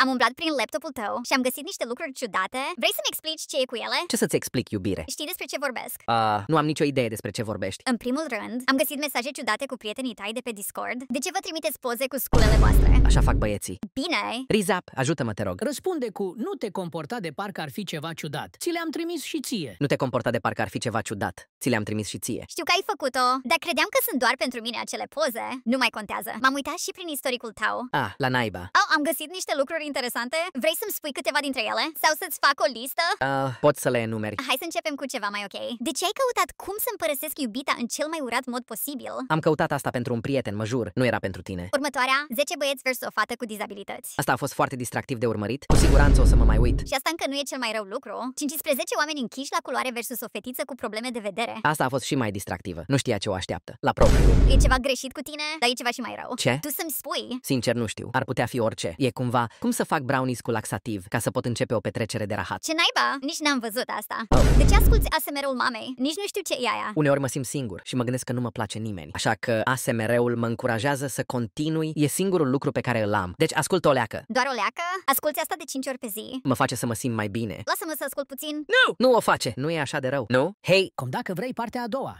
Am umblat prin laptopul tău și am găsit niște lucruri ciudate. Vrei să-mi explici ce e cu ele? Ce să-ți explic, iubire? Știi despre ce vorbesc? Nu am nicio idee despre ce vorbești. În primul rând, am găsit mesaje ciudate cu prietenii tăi de pe Discord. De ce vă trimiteți poze cu sculele voastre? Așa fac băieții. Bine! Rizap, ajută-mă, te rog. Răspunde cu nu te comporta de parcă ar fi ceva ciudat. Ți le-am trimis și ție. Nu te comporta de parcă ar fi ceva ciudat. Ți le-am trimis și ție. Știu că ai făcut-o, dar credeam că sunt doar pentru mine acele poze. Nu mai contează. M-am uitat și prin istoricul tău. La naiba. Am găsit niște lucruri interesante. Vrei să-mi spui câteva dintre ele? Sau să-ți fac o listă? Poți să le enumeri. Hai să începem cu ceva mai ok. De ce ai căutat cum să-mi părăsesc iubita în cel mai urat mod posibil? Am căutat asta pentru un prieten, mă jur. Nu era pentru tine. Următoarea, 10 băieți versus o fată cu dizabilități. Asta a fost foarte distractiv de urmărit. Cu siguranță o să mă mai uit. Și asta încă nu e cel mai rău lucru. 15 oameni închiși la culoare versus o fetiță cu probleme de vedere. Asta a fost și mai distractivă. Nu știa ce o așteaptă. La propriu. E ceva greșit cu tine, dar e ceva și mai rău. Ce? Tu să-mi spui. Sincer, nu știu. Ar putea fi orice. E cumva cum să fac brownies cu laxativ ca să pot începe o petrecere de rahat. Ce naiba? Nici n-am văzut asta. De ce asculti ASMR-ul mamei? Nici nu știu ce e aia. Uneori mă simt singur și mă gândesc că nu mă place nimeni. Așa că ASMR-ul mă încurajează să continui. E singurul lucru pe care îl am. Deci ascult o leacă. Doar o leacă? Asculți asta de 5 ori pe zi? Mă face să mă simt mai bine. Lasă-mă să ascult puțin. Nu o face. Nu e așa de rău. Nu? Hei! Cum dacă vrei partea a doua.